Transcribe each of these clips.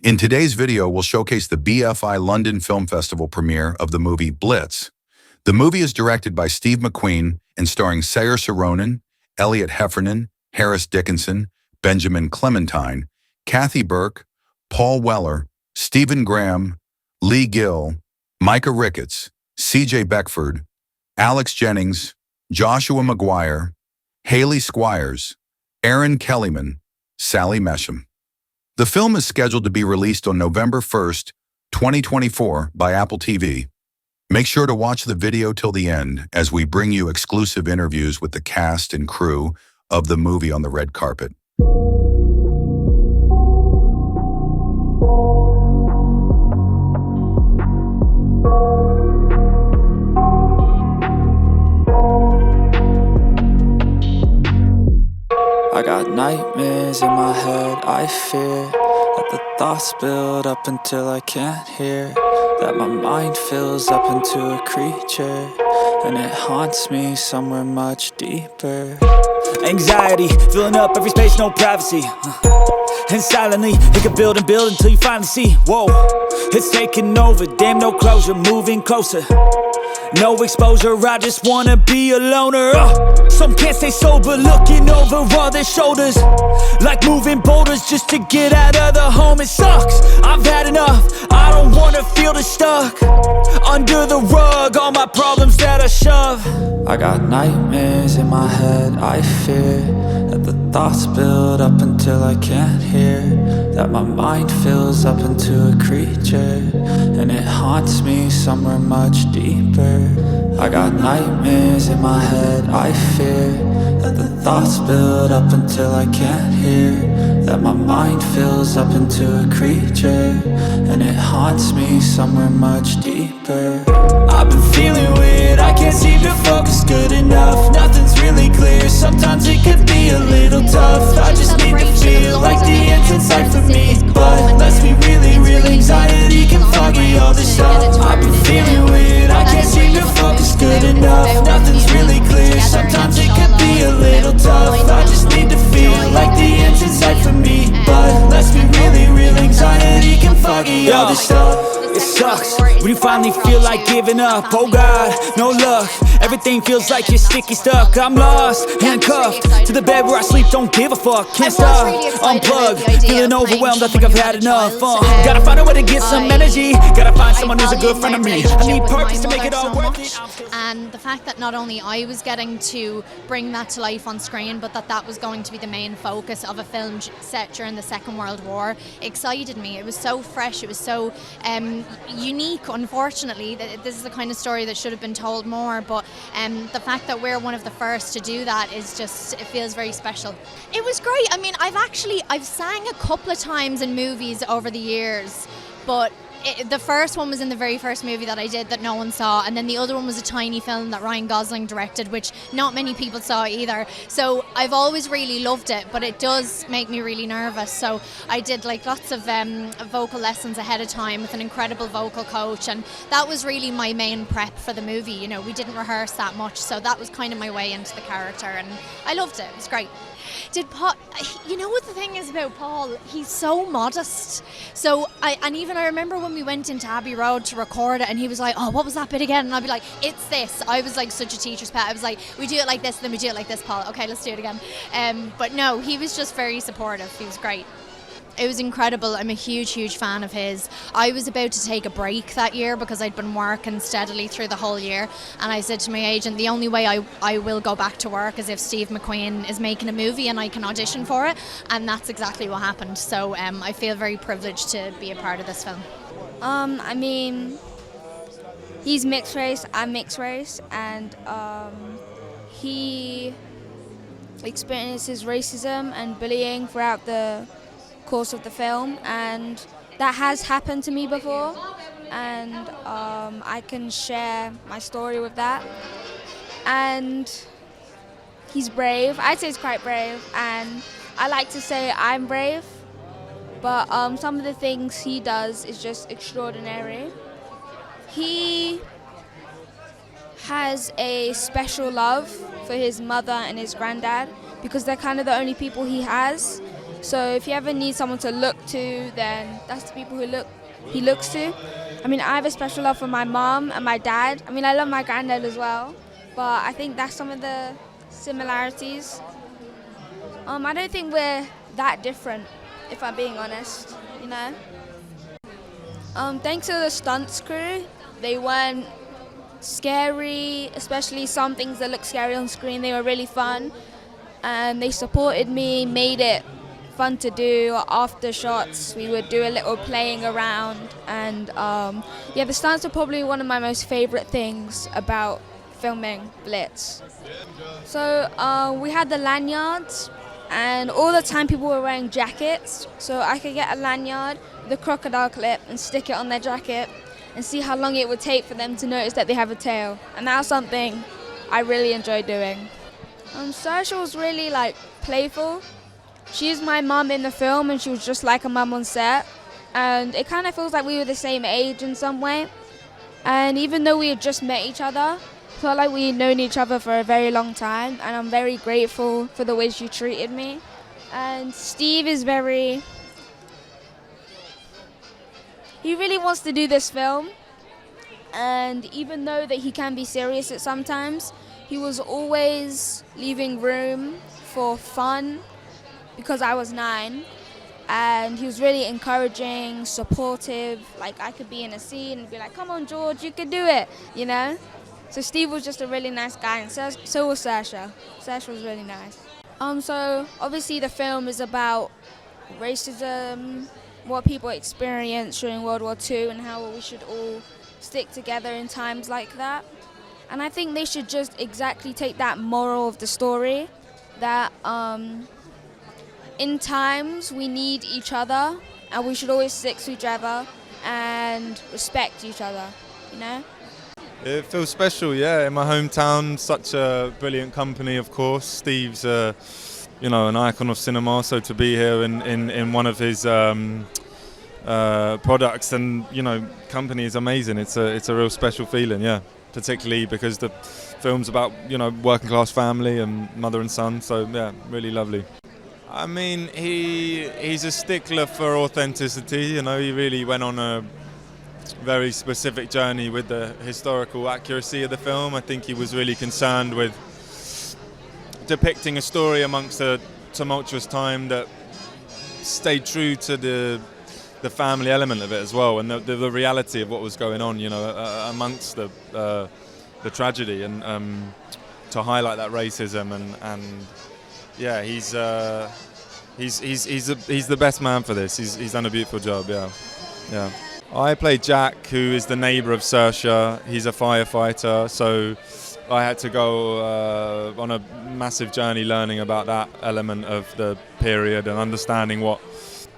In today's video, we'll showcase the BFI London Film Festival premiere of the movie Blitz. The movie is directed by Steve McQueen and starring Saoirse Ronan, Elliott Heffernan, Dickinson, Benjamin Clementine, Burke, Paul Weller, Stephen Graham, Leigh Gill, Mica Ricketts, CJ Beckford, Alex Jennings, Joshua McGuire, Hayley Squires, Erin Kellyman, Messham. The film is scheduled to be released on November 1st, 2024 by Apple TV. Make sure to watch the video till the end as we bring you exclusive interviews with the cast and crew of the movie on the red carpet. I got nightmares in my head, I fear that the thoughts build up until I can't hear, that my mind fills up into a creature, and it haunts me somewhere much deeper. Anxiety, filling up every space, no privacy, and silently, it can build and build until you finally see, whoa, it's taking over, damn no closure, moving closer. No exposure, I just wanna be a loner. Some can't stay sober, looking over all their shoulders, like moving boulders just to get out of the home. It sucks, I've had enough, I don't wanna feel the stuck under the rug, all my problems that I shove. I got nightmares in my head, I fear that the thoughts build up until I can't hear, that my mind fills up into a creature, and it haunts me somewhere much deeper. I got nightmares in my head, I fear that the thoughts build up until I can't hear, that my mind fills up into a creature, and it haunts me somewhere much deeper. I've been feeling weird, I can't seem to focus good enough, nothing's really clear, sometimes it could be a little tough. I just need to feel like the end's in sight for me, but let's be really real, anxiety can foggy all this stuff. I've been feeling weird, I can't seem to focus good enough, nothing's really clear, sometimes it could be a little tough. I just need to feel like the end's in sight for me, but let's be really real, anxiety can foggy all this stuff. It sucks when you finally feel like giving up. Oh God, no luck, everything feels like you're sticky stuck. I'm lost, handcuffed to the bed where I sleep, don't give a fuck. Can't stop, unplugged, feeling overwhelmed, I think I've had enough. Gotta find a way to get some energy, gotta find someone who's a good friend of me. I need purpose to make it all worth it. And the fact that not only I was getting to bring that to life on screen, but that was going to be the main focus of a film set during the Second World War excited me. It was so fresh, it was so unique. Unfortunately, this is the kind of story that should have been told more, but the fact that we're one of the first to do that is just, it feels very special. It was great. I mean, I've sang a couple of times in movies over the years, but the first one was in the very first movie that I did that no one saw, and then the other one was a tiny film that Ryan Gosling directed, which not many people saw either. So I've always really loved it, but it does make me really nervous. So I did like lots of vocal lessons ahead of time with an incredible vocal coach, and that was really my main prep for the movie. You know, we didn't rehearse that much, so that was kind of my way into the character, and I loved it. It was great. Did Paul, you know what the thing is about Paul? He's so modest. So I remember when we went into Abbey Road to record it, and he was like, "Oh, what was that bit again?" And I'd be like, "It's this." I was like such a teacher's pet. I was like, "We do it like this, then we do it like this, Paul. Okay, let's do it again." But no, he was just very supportive. He was great. It was incredible. I'm a huge fan of his. I was about to take a break that year because I'd been working steadily through the whole year, and I said to my agent, the only way I will go back to work is if Steve McQueen is making a movie and I can audition for it, and that's exactly what happened. So I feel very privileged to be a part of this film. I mean, he's mixed race, I'm mixed race, and he experiences racism and bullying throughout the course of the film, and that has happened to me before, and I can share my story with that. And he's brave. I'd say he's quite brave, and I like to say I'm brave, but some of the things he does is just extraordinary. He has a special love for his mother and his granddad because they're kind of the only people he has. So if you ever need someone to look to, then that's the people he looks to. I mean, I have a special love for my mom and my dad. I mean, I love my granddad as well, but I think that's some of the similarities. I don't think we're that different, if I'm being honest, you know. Thanks to the stunts crew, they weren't scary, especially some things that look scary on screen. They were really fun, and they supported me, made it fun to do. After shots, we would do a little playing around, and yeah, the stunts are probably one of my most favorite things about filming Blitz. So we had the lanyards, and all the time people were wearing jackets, so I could get a lanyard, the crocodile clip, and stick it on their jacket and see how long it would take for them to notice that they have a tail. And that was something I really enjoyed doing. Saoirse was really playful. She's my mum in the film, and she was just like a mum on set, and it kind of feels like we were the same age in some way. And even though we had just met each other, it felt like we had known each other for a very long time, and I'm very grateful for the way she treated me. And Steve is he really wants to do this film, and even though that he can be serious at sometimes, he was always leaving room for fun because I was 9, and he was really encouraging, supportive. Like, I could be in a scene and be like, come on George, you can do it, you know? So Steve was just a really nice guy, and so was Saoirse. Saoirse was really nice. So obviously the film is about racism, what people experienced during World War II, and how we should all stick together in times like that. And I think they should just exactly take that moral of the story, that in times we need each other, and we should always stick to each other and respect each other, you know? It feels special, yeah, in my hometown, such a brilliant company, of course. Steve's an icon of cinema, so to be here in one of his products and company is amazing. It's a real special feeling, yeah, particularly because the film's about working class family and mother and son, so yeah, really lovely. I mean, he's a stickler for authenticity. He really went on a very specific journey with the historical accuracy of the film. I think he was really concerned with depicting a story amongst a tumultuous time that stayed true to the family element of it as well, and the reality of what was going on, amongst the tragedy, and to highlight that racism and yeah, he's the best man for this. He's done a beautiful job, yeah. I played Jack, who is the neighbour of Saoirse. He's a firefighter, so I had to go on a massive journey learning about that element of the period and understanding what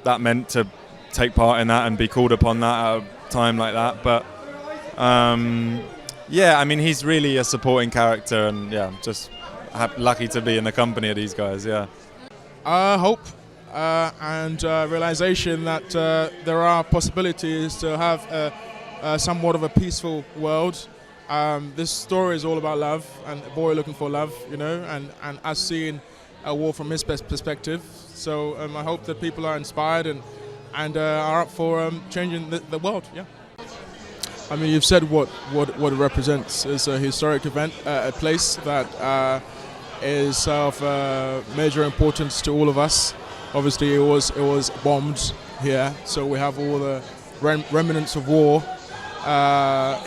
that meant to take part in that and be called upon that at a time like that. But yeah, I mean, he's really a supporting character, and yeah, just lucky to be in the company of these guys, yeah. Hope and realization that there are possibilities to have somewhat of a peaceful world. This story is all about love, and a boy looking for love, and us seeing a war from his perspective. So I hope that people are inspired and are up for changing the world, yeah. I mean, you've said what it represents. It's a historic event, a place that is of major importance to all of us. Obviously, it was bombed here, so we have all the remnants of war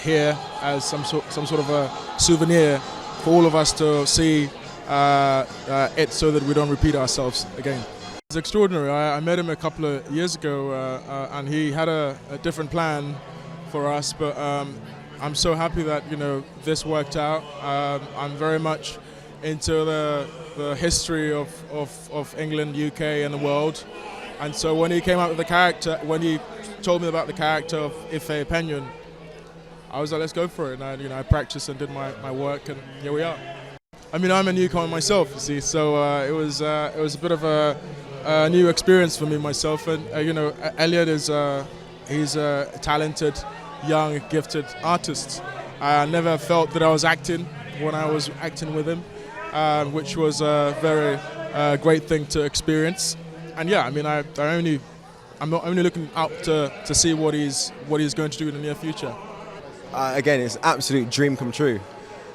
here as some sort of a souvenir for all of us to see it, so that we don't repeat ourselves again. It's extraordinary. I met him a couple of years ago, and he had a different plan for us, but I'm so happy that this worked out. I'm very much into the history of England, UK, and the world, and so when he came out with the character, when he told me about the character of 𝗗𝗟𝗗𝗏, I was like, let's go for it. And I practiced and did my work, and here we are. I mean, I'm a newcomer myself, you see, so it was a bit of a new experience for me myself. And Elliott he's a talented, young, gifted artist. I never felt that I was acting when I was acting with him, which was a very great thing to experience. And yeah, I mean, I'm not only looking out to see what he's going to do in the near future. Again, it's an absolute dream come true.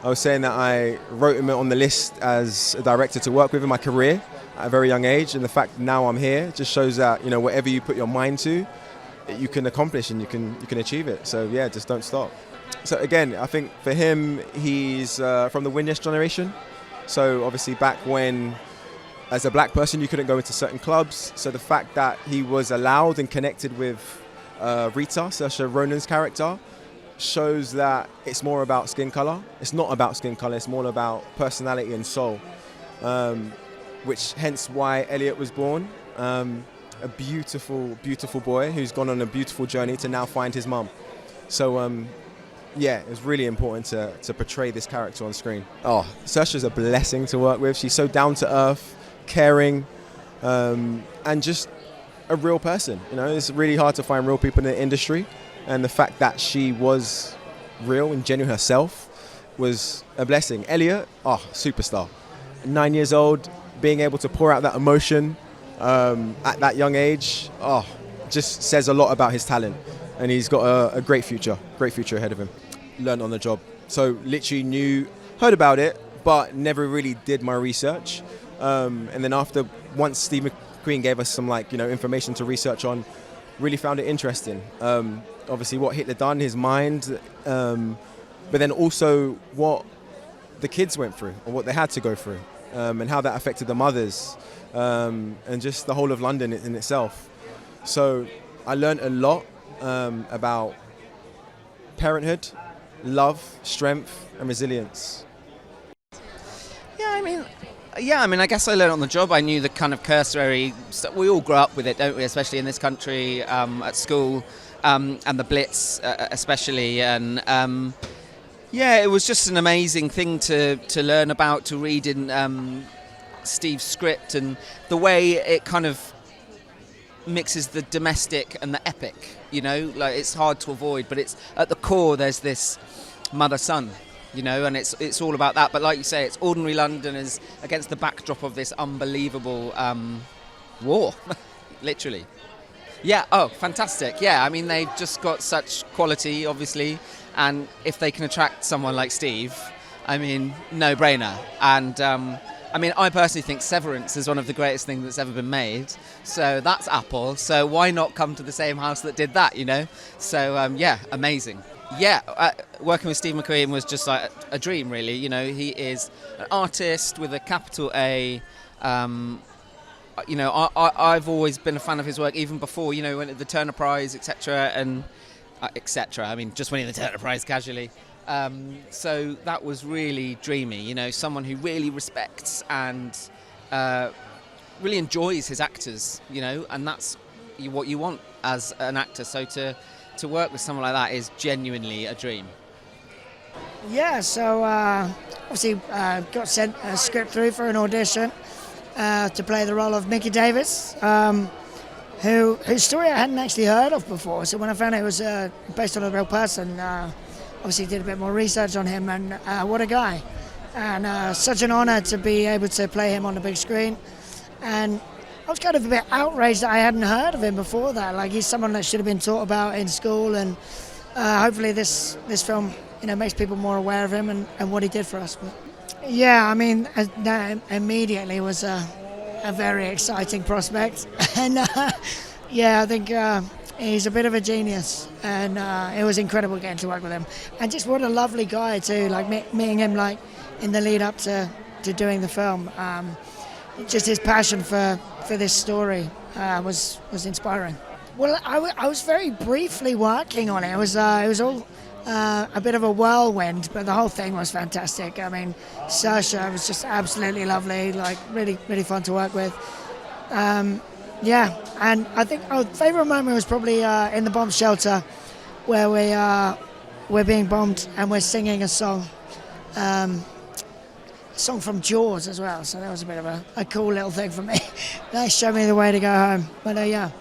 I was saying that I wrote him on the list as a director to work with in my career at a very young age, and the fact now I'm here just shows that, you know, whatever you put your mind to, you can accomplish and you can achieve it. So yeah, just don't stop. So again, I think for him, he's from the Witness generation. So obviously back when, as a black person, you couldn't go into certain clubs. So the fact that he was allowed and connected with Rita, Saoirse Ronan's character, shows that it's more about skin color. It's not about skin color. It's more about personality and soul, which hence why Elliott was born. A beautiful, beautiful boy who's gone on a beautiful journey to now find his mum. So yeah, it was really important to portray this character on screen. Oh, Saoirse's a blessing to work with. She's so down to earth, caring, and just a real person. You know, it's really hard to find real people in the industry, and the fact that she was real and genuine herself was a blessing. Elliott, oh, superstar. 9 years old, being able to pour out that emotion at that young age, oh, just says a lot about his talent. And he's got a great future ahead of him. Learned on the job. So literally heard about it, but never really did my research. And then once Steve McQueen gave us some information to research on, really found it interesting. Obviously what Hitler done, his mind, but then also what the kids went through or what they had to go through, and how that affected the mothers, and just the whole of London in itself. So I learned a lot about parenthood, love, strength, and resilience. Yeah, I mean, I guess I learned on the job. I knew the kind of cursory stuff. We all grow up with it, don't we? Especially in this country, at school, and the Blitz, especially. And yeah, it was just an amazing thing to learn about, to read in Steve's script, and the way it kind of mixes the domestic and the epic. You know, like it's hard to avoid, but it's at the core. There's this mother-son. You know, and it's all about that. But like you say, it's ordinary London is against the backdrop of this unbelievable war, literally. Yeah, oh, fantastic. Yeah, I mean, they've just got such quality, obviously. And if they can attract someone like Steve, I mean, no-brainer. And, I mean, I personally think Severance is one of the greatest things that's ever been made. So that's Apple. So why not come to the same house that did that, you know? So, yeah, amazing. Yeah, working with Steve McQueen was just like a dream, really. You know, he is an artist with a capital A. You know, I've always been a fan of his work, even before, you know, when the Turner Prize, etc. and etc. I mean, just winning the Turner Prize casually. So that was really dreamy. You know, someone who really respects and really enjoys his actors. You know, and that's what you want as an actor. So to work with someone like that is genuinely a dream. Yeah, so obviously got sent a script through for an audition to play the role of Mickey Davis, whose story I hadn't actually heard of before. So when I found out it was based on a real person, obviously did a bit more research on him, and what a guy. And such an honour to be able to play him on the big screen. And I was kind of a bit outraged that I hadn't heard of him before that. Like, he's someone that should have been taught about in school, and hopefully this film, you know, makes people more aware of him and what he did for us. But yeah, I mean, that immediately was a very exciting prospect, and yeah, I think he's a bit of a genius, and it was incredible getting to work with him. And just what a lovely guy too. Like meeting him like in the lead up to doing the film. Just his passion for this story was inspiring. Well, I was very briefly working on it. It was all a bit of a whirlwind, but the whole thing was fantastic. I mean, Saoirse was just absolutely lovely, like really, really fun to work with. Yeah, and I think our favourite moment was probably in the bomb shelter, where we're being bombed and we're singing a song. Song from Jaws as well, so that was a bit of a cool little thing for me. They showed me the way to go home. But yeah,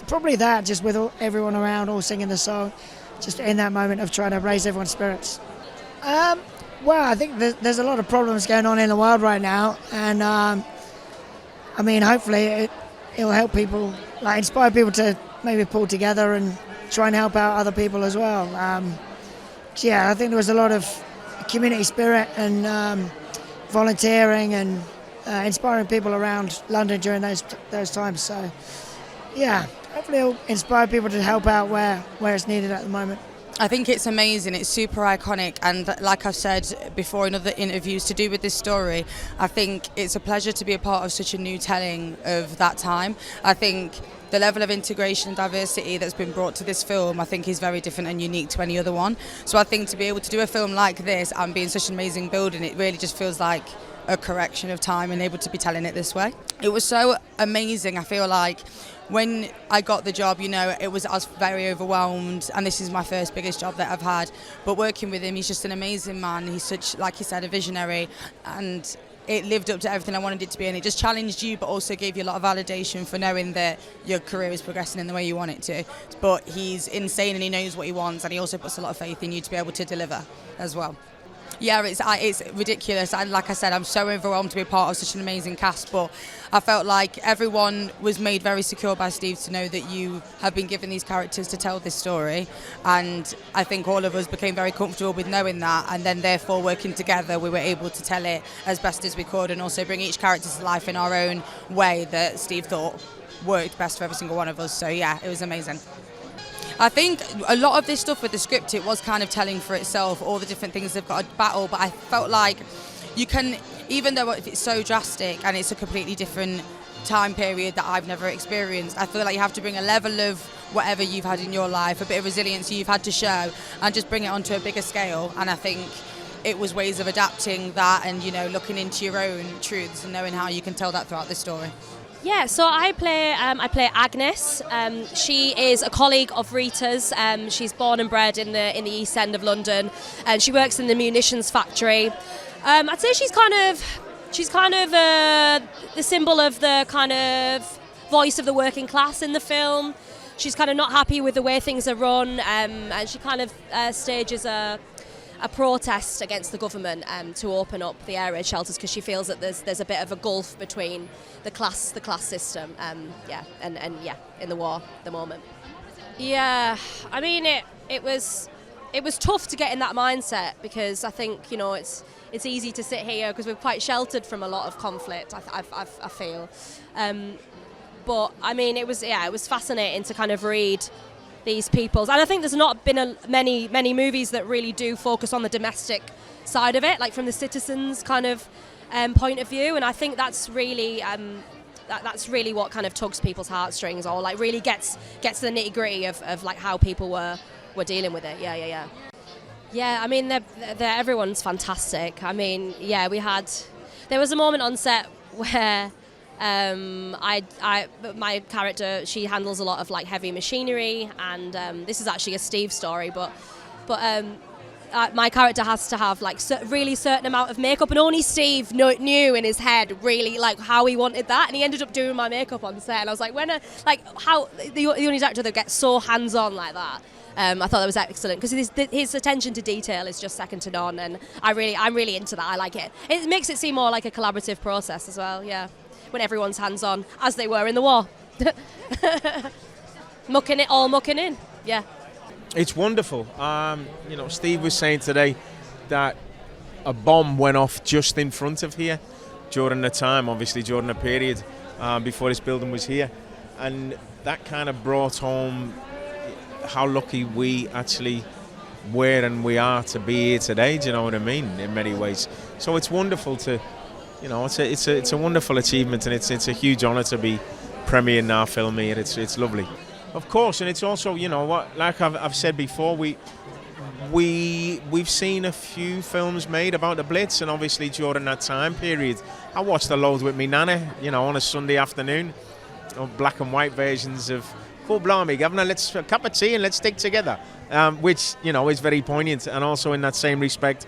probably that, just with everyone around all singing the song, just in that moment of trying to raise everyone's spirits. Well, I think there's a lot of problems going on in the world right now, and I mean, hopefully it'll help people, like inspire people to maybe pull together and try and help out other people as well. Yeah, I think there was a lot of community spirit and volunteering and inspiring people around London during those times. So, yeah, hopefully it'll inspire people to help out where it's needed at the moment. I think it's amazing, it's super iconic, and like I've said before in other interviews to do with this story, I think it's a pleasure to be a part of such a new telling of that time. I think the level of integration and diversity that's been brought to this film, I think, is very different and unique to any other one. So I think to be able to do a film like this and be in such an amazing building, it really just feels like a correction of time and able to be telling it this way. It was so amazing. I feel like when I got the job, I was very overwhelmed, and this is my first biggest job that I've had. But working with him, he's just an amazing man. He's such, like he said, a visionary, and it lived up to everything I wanted it to be, and it just challenged you, but also gave you a lot of validation for knowing that your career is progressing in the way you want it to. But he's insane, and he knows what he wants, and he also puts a lot of faith in you to be able to deliver as well. Yeah, it's ridiculous. Like I said, I'm so overwhelmed to be a part of such an amazing cast, but I felt like everyone was made very secure by Steve to know that you have been given these characters to tell this story, and I think all of us became very comfortable with knowing that, and then therefore working together we were able to tell it as best as we could and also bring each character to life in our own way that Steve thought worked best for every single one of us. So yeah, it was amazing. I think a lot of this stuff with the script, it was kind of telling for itself, all the different things they've got to battle, but I felt like you can, even though if it's so drastic and it's a completely different time period that I've never experienced, I feel like you have to bring a level of whatever you've had in your life, a bit of resilience you've had to show, and just bring it onto a bigger scale. And I think it was ways of adapting that and, looking into your own truths and knowing how you can tell that throughout the story. Yeah, so I play Agnes. She is a colleague of Rita's. She's born and bred in the East End of London, and she works in the munitions factory. I'd say she's kind of the symbol of the kind of voice of the working class in the film. She's kind of not happy with the way things are run, and she kind of stages a protest against the government to open up the air raid shelters, because she feels that there's a bit of a gulf between the class system, and in the war at the moment. Yeah, I mean it was tough to get in that mindset, because I think it's easy to sit here because we're quite sheltered from a lot of conflict. I feel, but I mean it was fascinating to kind of read these people's, and I think there's not been many movies that really do focus on the domestic side of it, like from the citizens kind of point of view, and I think that's really that's really what kind of tugs people's heartstrings, or like really gets to the nitty gritty of like how people were dealing with it. Yeah, I mean everyone's fantastic. I mean, yeah, there was a moment on set where my character, she handles a lot of like heavy machinery, and this is actually a Steve story, but my character has to have like really certain amount of makeup, and only Steve knew in his head really like how he wanted that, and he ended up doing my makeup on set, and I was like, how the only actor that gets so hands-on like that. I thought that was excellent, because his attention to detail is just second to none, and I'm really into that. I like it. It makes it seem more like a collaborative process as well. Yeah. When everyone's hands-on, as they were in the war. mucking in, yeah. It's wonderful. Steve was saying today that a bomb went off just in front of here during the time, obviously during the period before this building was here. And that kind of brought home how lucky we actually were and we are to be here today, do you know what I mean, in many ways. So it's wonderful to, it's a wonderful achievement, and it's a huge honour to be premiering our film here. It's lovely, of course, and it's also, like I've said before, we've seen a few films made about the Blitz, and obviously during that time period, I watched a load with me nana, on a Sunday afternoon, black and white versions of 𝗗𝗟𝗏𝗧 Governor, let's a cup of tea and let's stick together, which is very poignant. And also in that same respect,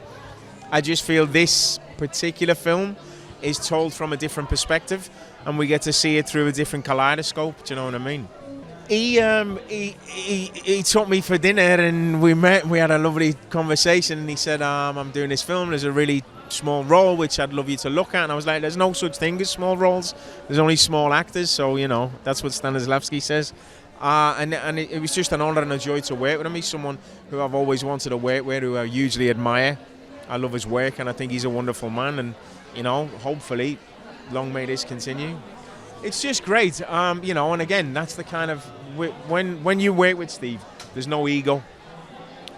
I just feel this particular film is told from a different perspective, and we get to see it through a different kaleidoscope. Do you know what I mean? He took me for dinner, and we met. We had a lovely conversation, and he said, "I'm doing this film. There's a really small role, which I'd love you to look at. And I was like, there's no such thing as small roles. There's only small actors. So, you know, that's what Stanislavski says. And it was just an honour and a joy to work with him. He's someone who I've always wanted to work with, who I hugely admire. I love his work, and I think he's a wonderful man. And, you know, hopefully, long may this continue. It's just great, you know, and again, that's the kind of, when you work with Steve, there's no ego.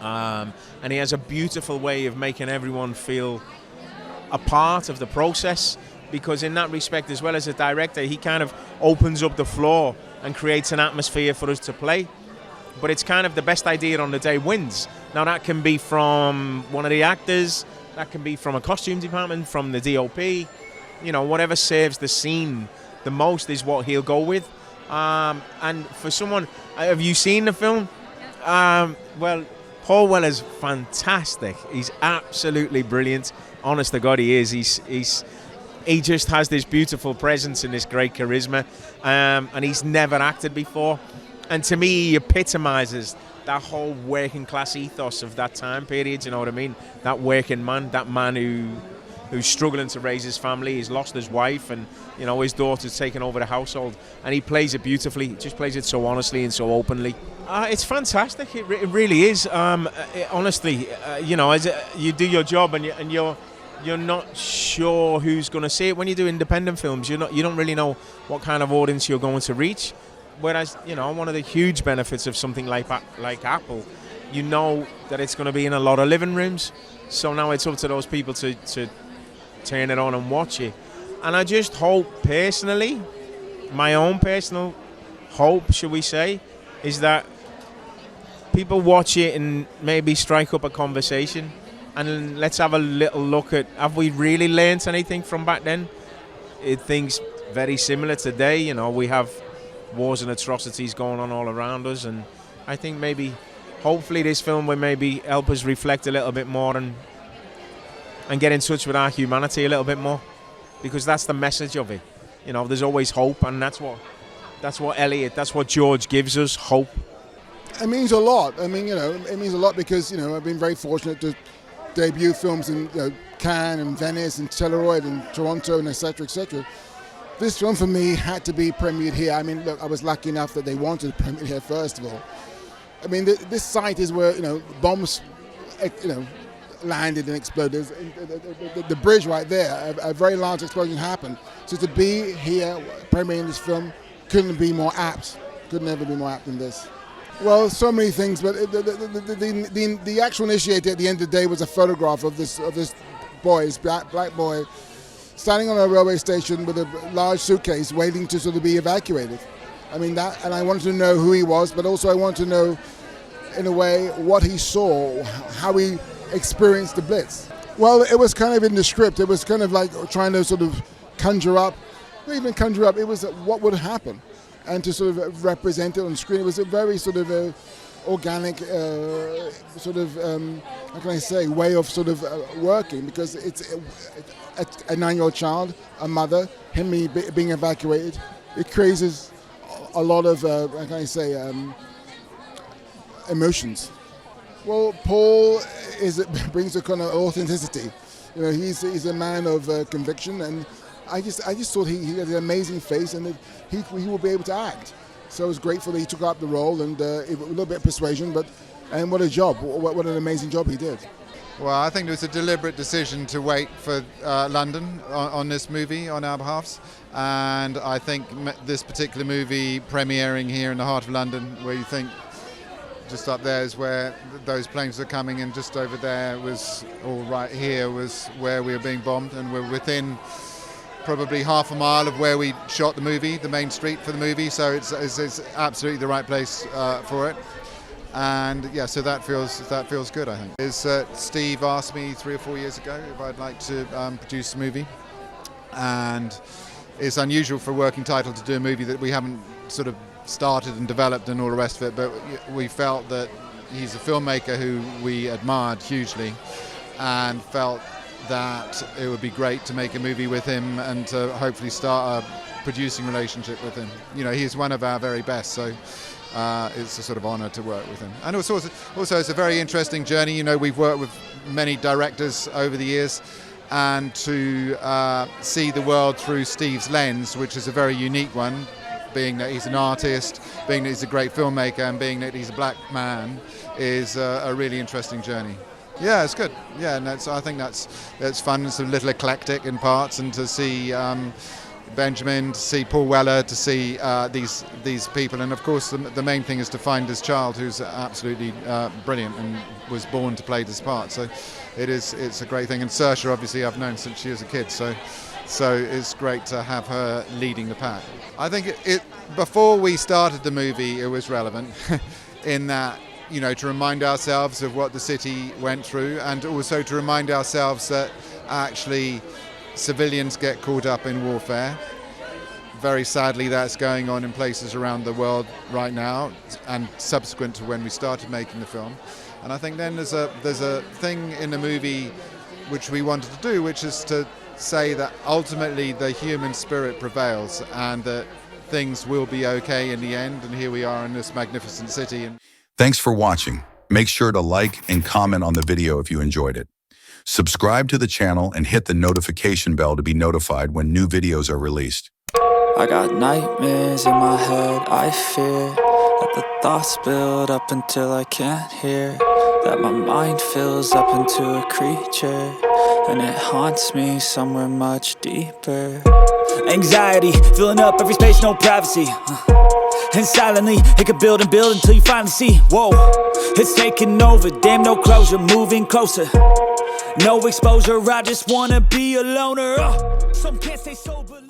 And he has a beautiful way of making everyone feel a part of the process, because in that respect, as well as a director, he kind of opens up the floor and creates an atmosphere for us to play. But it's kind of the best idea on the day wins. Now, that can be from one of the actors, that can be from a costume department, from the DOP, you know, whatever serves the scene the most is what he'll go with. And for someone, have you seen the film? Well, Paul Weller's fantastic. He's absolutely brilliant. Honest to God, he is. He just has this beautiful presence and this great charisma, and he's never acted before. And to me, he epitomises that whole working class ethos of that time period. You know what I mean? That working man, that man who's struggling to raise his family. He's lost his wife, and you know, his daughter's taken over the household, and he plays it beautifully. He just plays it so honestly and so openly. It's fantastic. It really is. Honestly, you know, as you do your job, and you're not sure who's going to see it. When you do independent films, you don't really know what kind of audience you're going to reach. Whereas, you know, one of the huge benefits of something like Apple, you know that it's going to be in a lot of living rooms. So now it's up to those people to turn it on and watch it. And I just hope, personally, my own personal hope, should we say, is that people watch it and maybe strike up a conversation. And let's have a little look at, have we really learnt anything from back then? Things very similar today. You know, we have wars and atrocities going on all around us, and I think maybe, hopefully, this film will maybe help us reflect a little bit more and get in touch with our humanity a little bit more, because that's the message of it. You know, there's always hope, and that's what Elliott, that's what George gives us, hope. It means a lot. I mean, you know, it means a lot because, you know, I've been very fortunate to debut films in, you know, Cannes and Venice and Telluride and Toronto and et cetera. This film for me had to be premiered here. I mean, look, I was lucky enough that they wanted to premiere here first of all. I mean, this site is where, you know, bombs, you know, landed and exploded. The bridge right there, a very large explosion happened. So to be here premiering this film couldn't be more apt. Could never be more apt than this. Well, so many things, but the actual initiator at the end of the day was a photograph of this boy, this black boy, standing on a railway station with a large suitcase waiting to sort of be evacuated. I mean, that, and I wanted to know who he was, but also I wanted to know, in a way, what he saw, how he experienced the Blitz. Well, it was kind of in the script. It was kind of like trying to sort of conjure up, not even conjure up, it was what would happen, and to sort of represent it on screen. It was a very sort of organic sort of, how can I say, way of sort of working, because it's a 9-year-old child, a mother, him being evacuated. It creates a lot of, how can I say, emotions. Well, Paul brings a kind of authenticity. You know, he's a man of conviction, and I just thought he had an amazing face, and that he will be able to act. So I was grateful that he took up the role, and a little bit of persuasion, and what a job! What an amazing job he did. Well, I think it was a deliberate decision to wait for London on this movie on our behalf, and I think this particular movie premiering here in the heart of London, where you think just up there is where those planes are coming, and just over there was, or right here was where we were being bombed, and we're within probably half a mile of where we shot the movie, the main street for the movie, so it's absolutely the right place for it. And yeah, so that feels good, I think. Steve asked me 3 or 4 years ago if I'd like to produce a movie, and it's unusual for a working title to do a movie that we haven't sort of started and developed and all the rest of it, but we felt that he's a filmmaker who we admired hugely, and felt that it would be great to make a movie with him and to hopefully start a producing relationship with him. You know, he's one of our very best, so it's a sort of honour to work with him. And also it's a very interesting journey. You know, we've worked with many directors over the years, and to see the world through Steve's lens, which is a very unique one, being that he's an artist, being that he's a great filmmaker, and being that he's a black man, is a really interesting journey. Yeah, it's good. Yeah, and I think that's fun. It's a little eclectic in parts, and to see Benjamin, to see Paul Weller, to see these people, and of course the main thing is to find this child who's absolutely brilliant and was born to play this part. So it's a great thing. And Saoirse, obviously, I've known since she was a kid, so it's great to have her leading the pack. I think before we started the movie, it was relevant in that, you know, to remind ourselves of what the city went through, and also to remind ourselves that actually civilians get caught up in warfare. Very sadly, that's going on in places around the world right now, and subsequent to when we started making the film. And I think then there's a thing in the movie which we wanted to do, which is to say that ultimately the human spirit prevails and that things will be okay in the end, and here we are in this magnificent city. Thanks for watching. Make sure to like and comment on the video if you enjoyed it. Subscribe to the channel and hit the notification bell to be notified when new videos are released. I got nightmares in my head, I fear that the thoughts build up until I can't hear, that my mind fills up into a creature, and it haunts me somewhere much deeper. Anxiety, filling up every space, no privacy. And silently, it could build and build until you finally see, whoa, it's taking over, damn, no closure, moving closer. No exposure, I just wanna be a loner. Some can't stay sober.